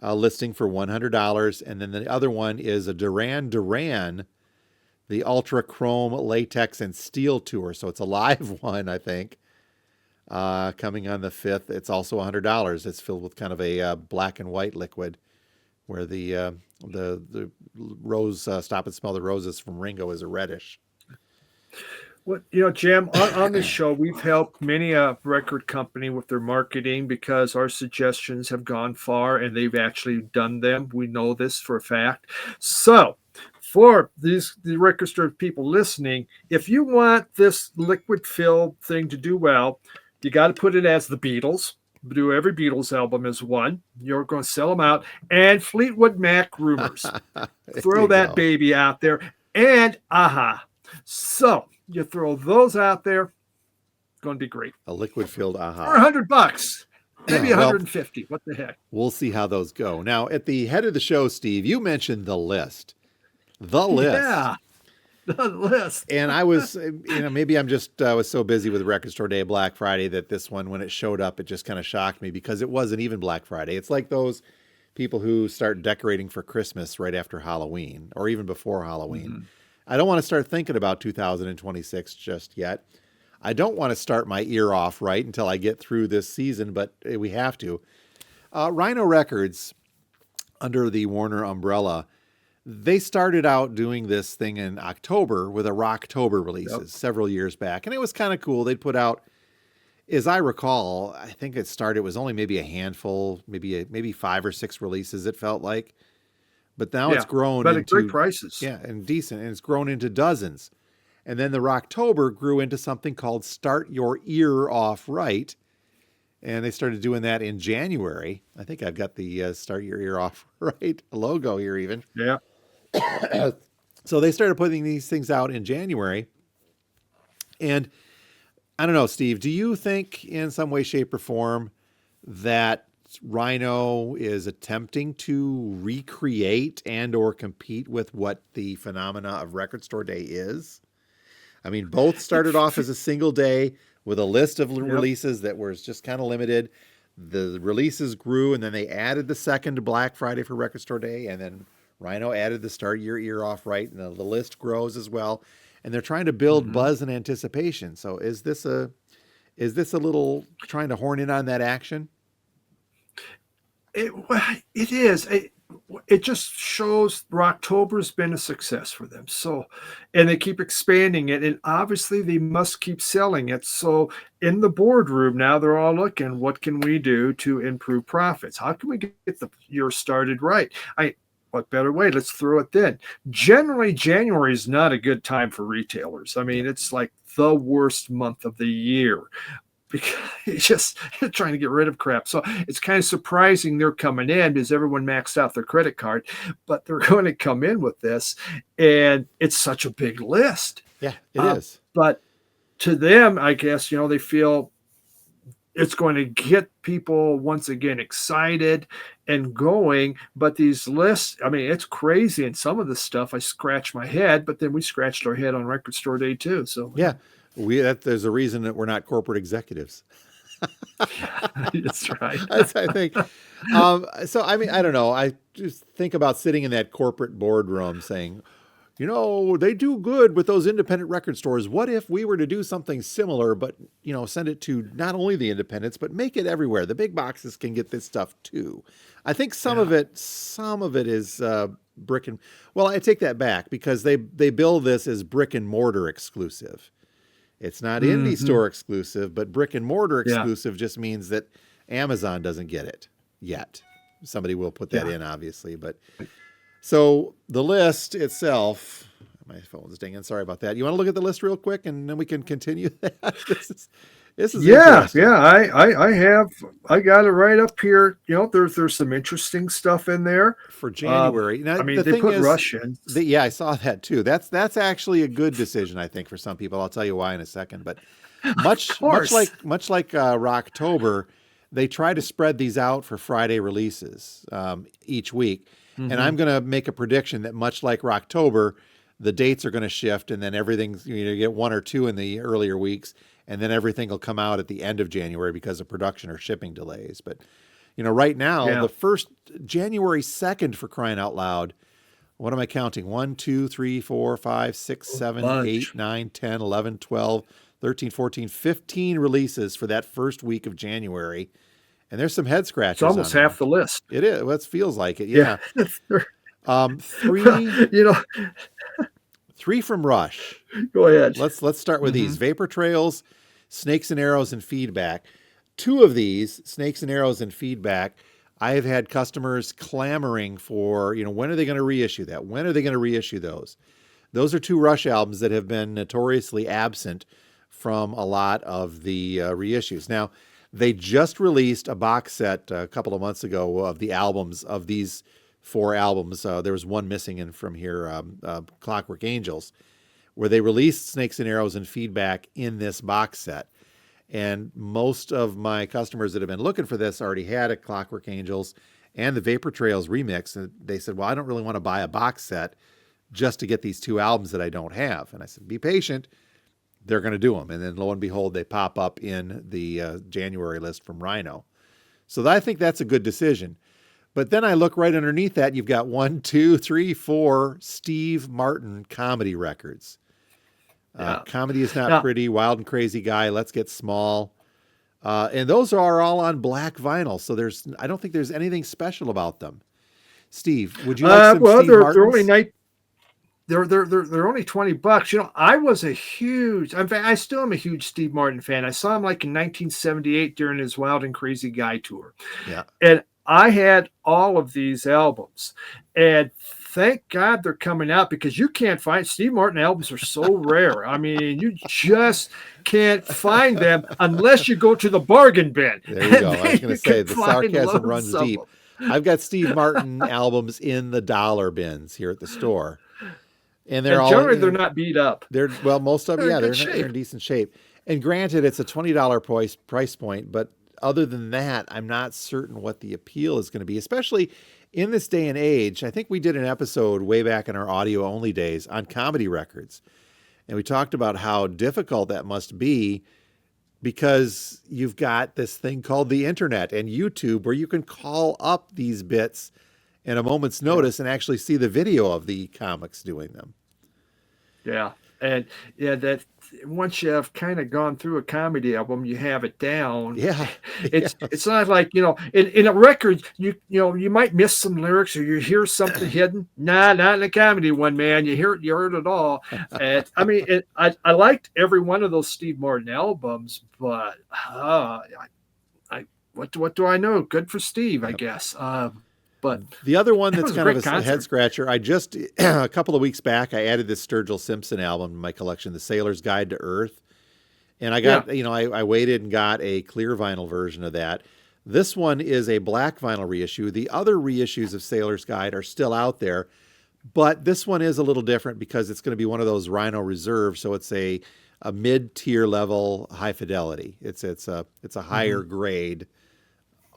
Listing for $100. And then the other one is a Duran Duran, the Ultra Chrome Latex and Steel Tour. So it's a live one, I think, coming on the 5th. It's also $100. It's filled with kind of a black and white liquid, where the rose Stop and Smell the Roses from Ringo is a reddish. Well, Jim, on this show, we've helped many a record company with their marketing because our suggestions have gone far and they've actually done them. We know this for a fact. So, for the record store people listening, if you want this liquid fill thing to do well, you got to put it as the Beatles. Do every Beatles album as one. You're going to sell them out. And Fleetwood Mac Rumors. Throw that baby out there. And Aha. So you throw those out there, going to be great. A liquid filled Aha. For $100, maybe 150. What the heck? We'll see how those go. Now, at the head of the show, Steve, you mentioned the list. The list. Yeah, the list. And I was, maybe I'm just was so busy with Record Store Day, Black Friday, that this one, when it showed up, it just kind of shocked me because it wasn't even Black Friday. It's like those people who start decorating for Christmas right after Halloween or even before Halloween. Mm-hmm. I don't want to start thinking about 2026 just yet. I don't want to start my ear off right until I get through this season, but we have to. Rhino Records, under the Warner umbrella, they started out doing this thing in October with a Rocktober releases several years back. And it was kind of cool. They'd put out, as I recall, I think it was only maybe a handful, maybe 5 or 6 releases, it felt like. But now it's grown into great prices. Yeah, and decent. And it's grown into dozens. And then the Rocktober grew into something called Start Your Ear Off Right. And they started doing that in January. I think I've got the Start Your Ear Off Right logo here even. Yeah. So they started putting these things out in January. And I don't know, Steve, do you think in some way, shape, or form that Rhino is attempting to recreate and or compete with what the phenomena of Record Store Day is? I mean, both started off as a single day with a list of releases that was just kind of limited. The releases grew, and then they added the second Black Friday for Record Store Day, and then Rhino added the Start Your Ear Off Right, and the list grows as well. And they're trying to build buzz and anticipation. So is this a little trying to horn in on that action? It is. It just shows Rocktober's been a success for them. So, and they keep expanding it, and obviously they must keep selling it. So, in the boardroom now, they're all looking, what can we do to improve profits? How can we get the year started right? What better way? Let's throw it then. Generally, January is not a good time for retailers. I mean, it's like the worst month of the year, because it's just trying to get rid of crap. So it's kind of surprising they're coming in because everyone maxed out their credit card, but they're going to come in with this, and it's such a big list. Yeah, it is. But to them, I guess, they feel it's going to get people once again excited and going. But these lists, I mean, it's crazy. And some of the stuff, I scratch my head, but then we scratched our head on Record Store Day too. So yeah. There's a reason that we're not corporate executives. That's right. I think. So, I mean, I don't know. I just think about sitting in that corporate boardroom saying, they do good with those independent record stores. What if we were to do something similar, but, send it to not only the independents, but make it everywhere? The big boxes can get this stuff too. I think some of it is brick and, well, I take that back because they bill this as brick and mortar exclusive. It's not indie store exclusive, but brick and mortar exclusive just means that Amazon doesn't get it yet. Somebody will put that in, obviously, but so the list itself, my phone's dinging. Sorry about that. You want to look at the list real quick, and then we can continue that. This is interesting. I got it right up here. There's some interesting stuff in there for January. Now, they put Rush in. I saw that too. That's actually a good decision, I think, for some people. I'll tell you why in a second. But much like Rocktober, they try to spread these out for Friday releases each week. And I'm going to make a prediction that much like Rocktober, the dates are going to shift, and then everything's, you get one or two in the earlier weeks, and then everything will come out at the end of January because of production or shipping delays. But, right now, the first January 2nd, for crying out loud, what am I counting? 1, 2, 3, 4, 5, 6, 7, 8, 9, 10, 11, 12, 13, 14, 15 releases for that first week of January. And there's some head scratchers. It's almost half the list. It is. Well, it feels like it. Yeah. 3 from Rush. Go ahead. Let's start with these. Vapor Trails, Snakes and Arrows, and Feedback. 2 of these, Snakes and Arrows and Feedback, I have had customers clamoring for, when are they going to reissue that? When are they going to reissue those? Those are 2 Rush albums that have been notoriously absent from a lot of the reissues. Now, they just released a box set a couple of months ago of the albums of these 4 albums. There was one missing in from here, Clockwork Angels, where they released Snakes and Arrows and Feedback in this box set. And most of my customers that have been looking for this already had a Clockwork Angels and the Vapor Trails remix. And they said, well, I don't really want to buy a box set just to get these 2 albums that I don't have. And I said, be patient. They're going to do them. And then lo and behold, they pop up in the January list from Rhino. So I think that's a good decision. But then I look right underneath that. You've got 1, 2, 3, 4 Steve Martin comedy records. Comedy is not pretty, Wild and Crazy Guy, Let's Get Small. And those are all on black vinyl. So I don't think there's anything special about them. Steve, would you like some Steve they're Martins? only night. They're only $20. I was a huge, in fact, I still am a huge Steve Martin fan. I saw him like in 1978 during his Wild and Crazy Guy tour. Yeah. And I had all of these albums. And thank God they're coming out because you can't find Steve Martin albums are so rare. I mean, you just can't find them unless you go to the bargain bin. There you go. I was going to say the sarcasm runs deep. I've got Steve Martin albums in the dollar bins here at the store. And generally they're not beat up. Most of them, they're in decent shape. And granted, it's a $20 price point, but other than that, I'm not certain what the appeal is going to be, especially in this day and age. I think we did an episode way back in our audio only days on comedy records. And we talked about how difficult that must be because you've got this thing called the internet and YouTube where you can call up these bits in a moment's notice and actually see the video of the comics doing them. Yeah. And that once you have kind of gone through a comedy album, you have it down. Yeah. It's not like, in a record, you might miss some lyrics or you hear something hidden. Nah, not in a comedy one, man. You heard it all. And I mean, I liked every one of those Steve Martin albums, but what do I know? Good for Steve, I guess. But the other one that's kind of a head scratcher, I just a couple of weeks back, I added this Sturgill Simpson album to my collection, The Sailor's Guide to Earth. And I got, I waited and got a clear vinyl version of that. This one is a black vinyl reissue. The other reissues of Sailor's Guide are still out there, but this one is a little different because it's going to be one of those Rhino Reserve. So it's a mid-tier level high fidelity. It's a higher grade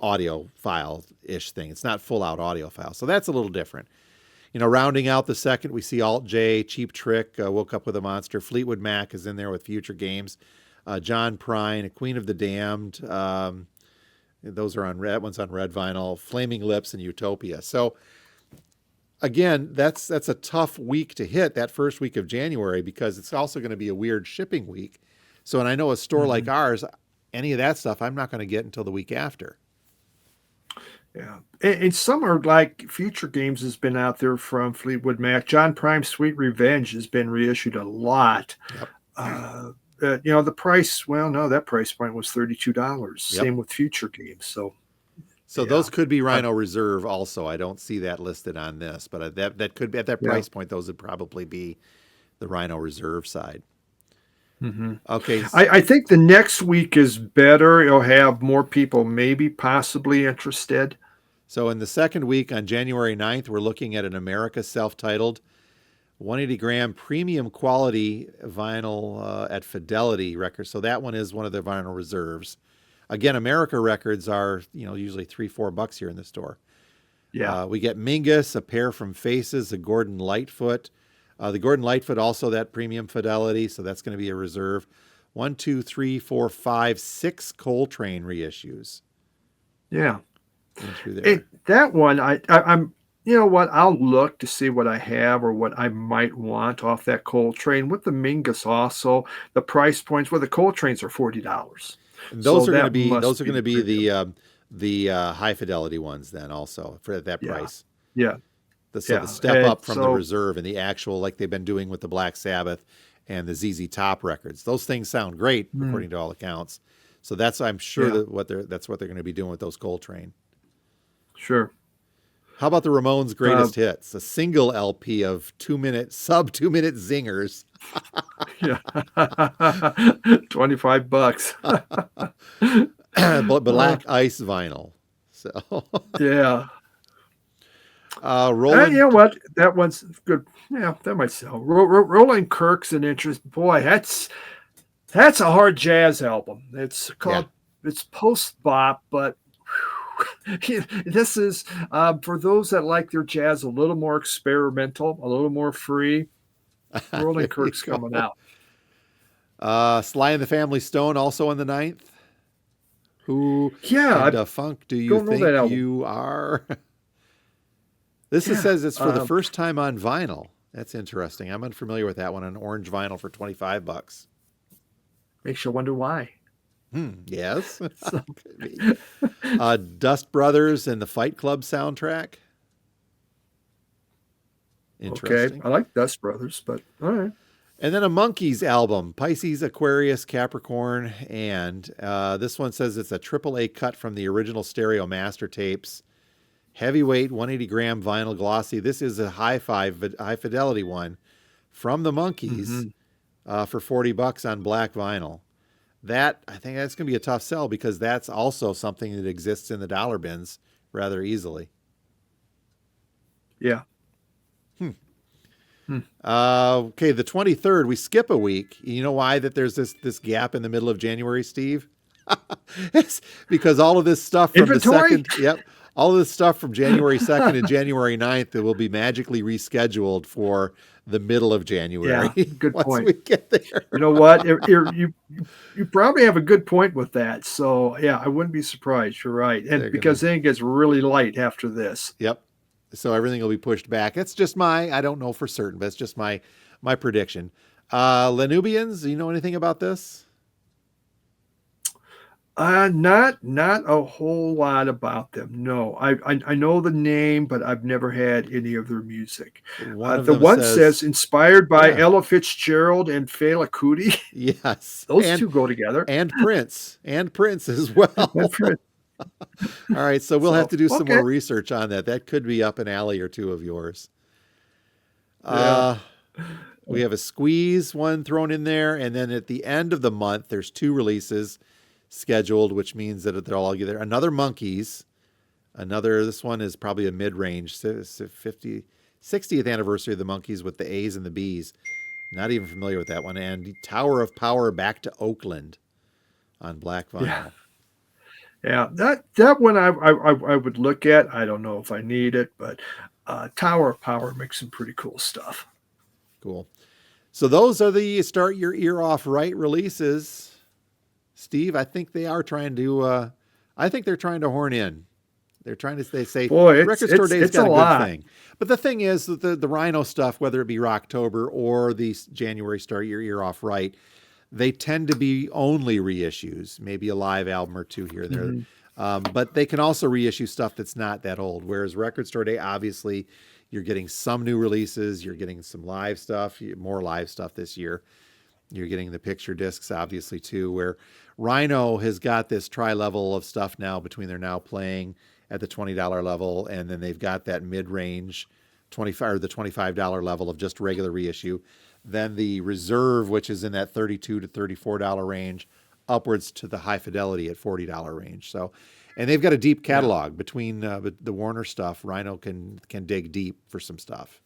audio file-ish thing. It's not full-out audio file. So that's a little different. Rounding out the second, we see Alt J, Cheap Trick, Woke Up with a Monster. Fleetwood Mac is in there with Future Games. John Prine, Queen of the Damned. Those are on red. That one's on red vinyl. Flaming Lips and Utopia. So again, that's a tough week to hit, that first week of January, because it's also going to be a weird shipping week. So, and I know a store like ours, any of that stuff, I'm not going to get until the week after. Yeah. And some are like Future Games has been out there from Fleetwood Mac. John Prime's Sweet Revenge has been reissued a lot. Yep. The price, well, no, that price point was $32. Yep. Same with Future Games. So those could be Rhino Reserve also. I don't see that listed on this, but that could be at that price point. Those would probably be the Rhino Reserve side. Okay. I think the next week is better. It'll have more people maybe possibly interested. So in the second week on January 9th, we're looking at an America self-titled 180 gram premium quality vinyl at Fidelity Records. So that one is one of the Vinyl Reserves. Again, America records are, usually $3-4 here in the store. Yeah. We get Mingus, a pair from Faces, a Gordon Lightfoot. The Gordon Lightfoot also that premium Fidelity, so that's going to be a reserve. 1, 2, 3, 4, 5, 6 Coltrane reissues. Yeah. Through there. That one, I'm. You know what? I'll look to see what I have or what I might want off that Coltrane. With the Mingus, also the price points. Well, the Coltranes are $40. And those are going to be the high fidelity ones then also for that price. Yeah. The step up from the Reserve and the actual, like they've been doing with the Black Sabbath and the ZZ Top records. Those things sound great according to all accounts. So I'm sure that's what they're going to be doing with those Coltrane. Sure. How about the Ramones' greatest hits? A single LP of sub 2 minute zingers. Yeah. $25. Black ice vinyl. So yeah. Rolling. You know what? That one's good. Yeah, that might sell. Rolling Kirk's an interest. Boy, that's a hard jazz album. It's called it's post-bop, but this is for those that like their jazz a little more experimental, a little more free. Rolling Kirk's coming out. Sly and the Family Stone also on the 9th. Who the funk do you think you are? This says it's for the first time on vinyl. That's interesting. I'm unfamiliar with that one. An orange vinyl for $25. Makes you wonder why. Yes. Dust Brothers and the Fight Club soundtrack. Interesting. Okay, I like Dust Brothers, but all right. And then a Monkees album, Pisces, Aquarius, Capricorn, and this one says it's a AAA cut from the original stereo master tapes. Heavyweight 180 gram vinyl glossy. This is a high fidelity one from the Monkees for $40 on black vinyl. I think that's going to be a tough sell because that's also something that exists in the dollar bins rather easily. Yeah. Okay, the 23rd, we skip a week. You know why that there's this gap in the middle of January, Steve? It's because all of this stuff from Inventory? the 2nd, all of this stuff from January 2nd and January 9th that will be magically rescheduled for the middle of January. Yeah, good once point. we get there. You know what? You probably have a good point with that. So, yeah, I wouldn't be surprised. You're right. And because then it gets really light after this. Yep. So everything will be pushed back. It's just I don't know for certain, but it's just my prediction. Lanubians, do you know anything about this? Not a whole lot about them. No, I know the name, but I've never had any of their music. The one says inspired by Ella Fitzgerald and Fela Kuti. Yes, those two go together. And Prince as well. And Prince. All right, so we'll have to do some more research on that. That could be up an alley or two of yours. We have a Squeeze one thrown in there, and then at the end of the month, there's 2 releases scheduled, which means that they're all together. Another Monkees, this one is probably a mid-range, 60th anniversary of the Monkees with the A's and the B's. Not even familiar with that one. And Tower of Power Back to Oakland on black vinyl. Yeah, that one I would look at. I don't know if I need it, but Tower of Power makes some pretty cool stuff. Cool. So those are the Start Your Ear Off Right releases. Steve, I think they are trying to. I think they're trying to horn in. They're trying to they say Boy, record store day's it's got a a lot. good thing. But the thing is that the Rhino stuff, whether it be Rocktober or the January Start Your Year Off Right, they tend to be only reissues, maybe a live album or two here and there. But they can also reissue stuff that's not that old. Whereas Record Store Day, obviously, you're getting some new releases. You're getting some live stuff, more live stuff this year. You're getting the picture discs, obviously, too, where Rhino has got this tri-level of stuff now between they're now playing at the $20 level, and then they've got that mid-range the $25 level of just regular reissue. Then the Reserve, which is in that $32 to $34 range, upwards to the High Fidelity at $40 range. So, and they've got a deep catalog between the Warner stuff. Rhino can dig deep for some stuff.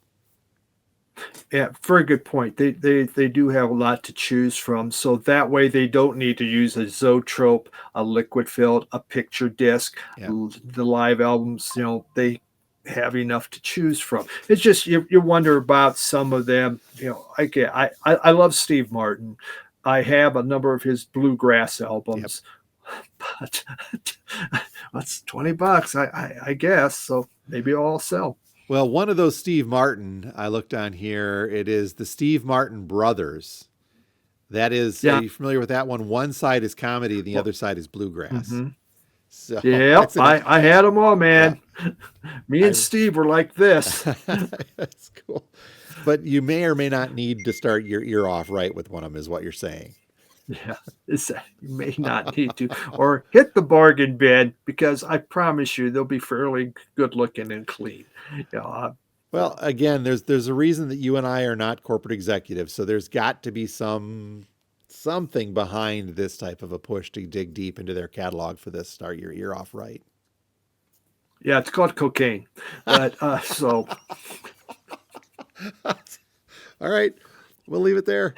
Yeah, very good point. They do have a lot to choose from, so that way they don't need to use a Zoetrope, a liquid filled, a picture disc. The live albums, they have enough to choose from. It's just you wonder about some of them. I love Steve Martin. I have a number of his bluegrass albums, but that's $20, I guess. So maybe I'll sell. Well, one of those Steve Martin, I looked on here, it is the Steve Martin Brothers. That is, are you familiar with that one? One side is comedy, the other side is bluegrass. So, I had them all, man. Yeah. Me and Steve were like this. That's cool. But you may or may not need to start your ear off right with one of them, is what you're saying. Yeah, you may not need to, or hit the bargain bin, because I promise you they'll be fairly good looking and clean. Well, again, there's a reason that you and I are not corporate executives, so there's got to be something behind this type of a push to dig deep into their catalog for this Start Your Ear Off Right. Yeah, it's called cocaine, but so. All right. We'll leave it there.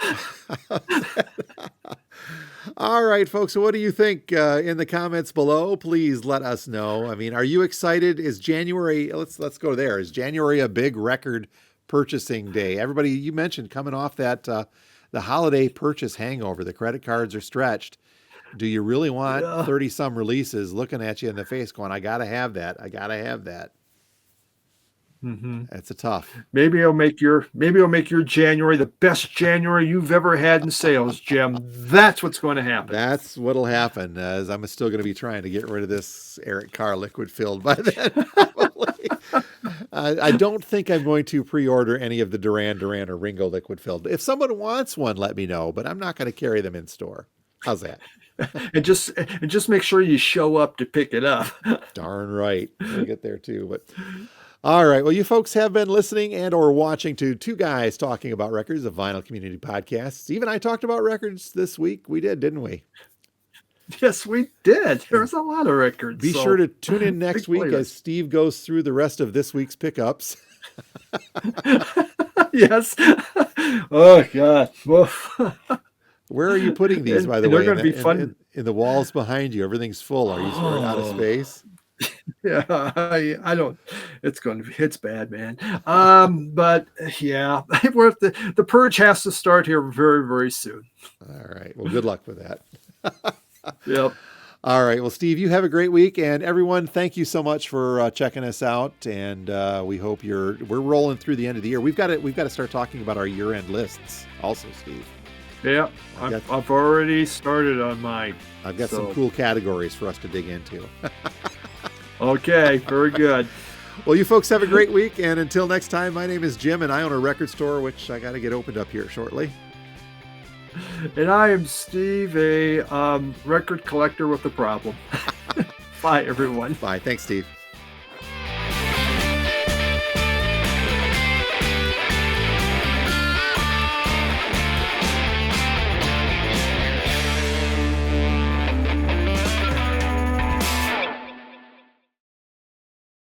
All right, folks. So what do you think in the comments below? Please let us know. I mean, are you excited? Is January, let's go there. Is January a big record purchasing day? Everybody, you mentioned coming off that the holiday purchase hangover. The credit cards are stretched. Do you really want 30 some releases looking at you in the face going, I got to have that. I got to have that. That's a tough. Maybe I'll make your January the best January you've ever had in sales, Jim. That's what's going to happen. That's what'll happen. As I'm still going to be trying to get rid of this Eric Carr liquid filled by then. I don't think I'm going to pre-order any of the Duran Duran or Ringo liquid filled. If someone wants one, let me know. But I'm not going to carry them in store. How's that? and just make sure you show up to pick it up. Darn right. We'll get there too. But. All right. Well, you folks have been listening and or watching to two guys talking about records, a vinyl community podcast. Steve and I talked about records this week. We did, didn't we? Yes, we did. There was a lot of records. Be sure to tune in next week as Steve goes through the rest of this week's pickups. Yes. Oh, God. Where are you putting these, by the way? They're going to be fun. In the walls behind you. Everything's full. Are you out of space? Yeah, I don't. It's bad, man. But yeah, the purge has to start here very, very soon. All right. Well, good luck with that. Yep. All right. Well, Steve, you have a great week, and everyone, thank you so much for checking us out. And we hope we're rolling through the end of the year. We've got to start talking about our year-end lists, also, Steve. Yeah, I've already started on mine. I've got some cool categories for us to dig into. Okay, very good. Well, you folks have a great week, and until next time, my name is Jim, and I own a record store, which I got to get opened up here shortly. And I am Steve, a record collector with a problem. Bye, everyone. Bye. Thanks, Steve.